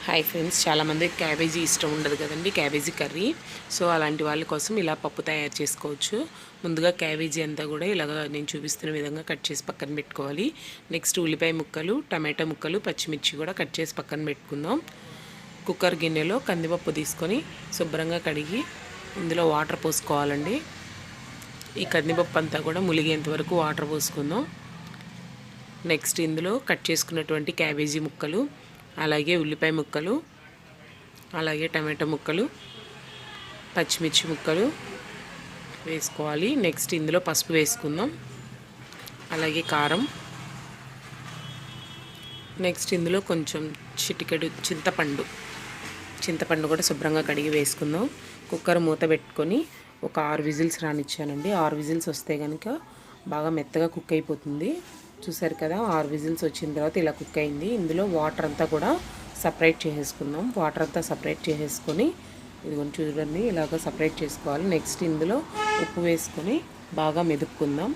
Hi friends, చాలామంది cabbage ఇష్టం ఉండదు కదండి, క్యాబేజీ కర్రీ. సో అలాంటి వాళ్ళ కోసం ఇలా పప్పు తయారు చేసుకోవచ్చు. ముందుగా క్యాబేజీ అంతా కూడా ఇలాగ నేను చూపిస్తున్న విధంగా కట్ చేసి పక్కన పెట్టుకోవాలి. నెక్స్ట్ ఉల్లిపాయ ముక్కలు, టమాటా ముక్కలు, పచ్చిమిర్చి కూడా కట్ చేసి పక్కన పెట్టుకుందాం. కుక్కర్ గిన్నెలో కందిపప్పు తీసుకొని శుభ్రంగా కడిగి ఇందులో వాటర్ పోసుకోవాలండి. ఈ కందిపప్పు అంతా కూడా ములిగేంత వరకు వాటర్ పోసుకుందాం. నెక్స్ట్ ఇందులో కట్ చేసుకున్నటువంటి క్యాబేజీ ముక్కలు, అలాగే ఉల్లిపాయ ముక్కలు, అలాగే టమాటా ముక్కలు, పచ్చిమిర్చి ముక్కలు వేసుకోవాలి. నెక్స్ట్ ఇందులో పసుపు వేసుకుందాం, అలాగే కారం. నెక్స్ట్ ఇందులో కొంచెం చిటికెడు చింతపండు కూడా శుభ్రంగా కడిగి వేసుకుందాం. కుక్కర్ మూత పెట్టుకొని ఒక 6 విజిల్స్ రానిచ్చానండి. 6 విజిల్స్ వస్తే కనుక బాగా మెత్తగా కుక్ అయిపోతుంది. చూసారు కదా, 6 విజిల్స్ వచ్చిన తర్వాత ఇలా కుక్ అయింది. ఇందులో వాటర్ అంతా కూడా సపరేట్ చేసేసుకుందాం. వాటర్ అంతా సపరేట్ చేసేసుకొని ఇది కొంచెం చూడండి, ఇలాగ సపరేట్ చేసుకోవాలి. నెక్స్ట్ ఇందులో ఉప్పు వేసుకొని బాగా మెదుపుకుందాం.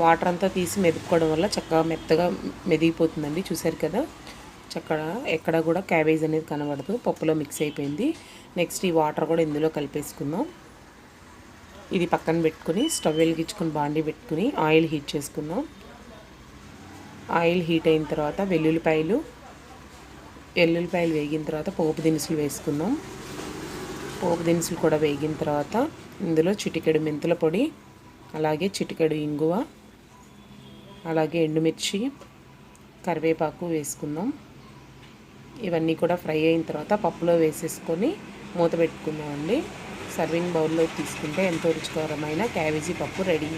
వాటర్ అంతా తీసి మెదుపుకోవడం వల్ల చక్కగా మెత్తగా మెదిగిపోతుందండి. చూసారు కదా, చక్కగా ఎక్కడ కూడా క్యాబేజ్ అనేది కనబడదు, పప్పులో మిక్స్ అయిపోయింది. నెక్స్ట్ ఈ వాటర్ కూడా ఇందులో కలిపేసుకుందాం. ఇది పక్కన పెట్టుకుని స్టవ్ వెలిగించుకొని బాండీ పెట్టుకుని ఆయిల్ హీట్ చేసుకుందాం. ఆయిల్ హీట్ అయిన తర్వాత వెల్లుల్లిపాయలు వేగిన తర్వాత పోపు దినుసులు వేసుకుందాం. పోపు దినుసులు కూడా వేగిన తర్వాత ఇందులో చిటికెడు మెంతుల పొడి, అలాగే చిటికెడు ఇంగువ, అలాగే ఎండుమిర్చి, కరివేపాకు వేసుకుందాం. ఇవన్నీ కూడా ఫ్రై అయిన తర్వాత పప్పులో వేసేసుకొని మూత పెట్టుకుందామండి. సర్వింగ్ బౌల్లో తీసుకుంటే ఎంతో రుచికరమైన క్యాబేజీ పప్పు రెడీ.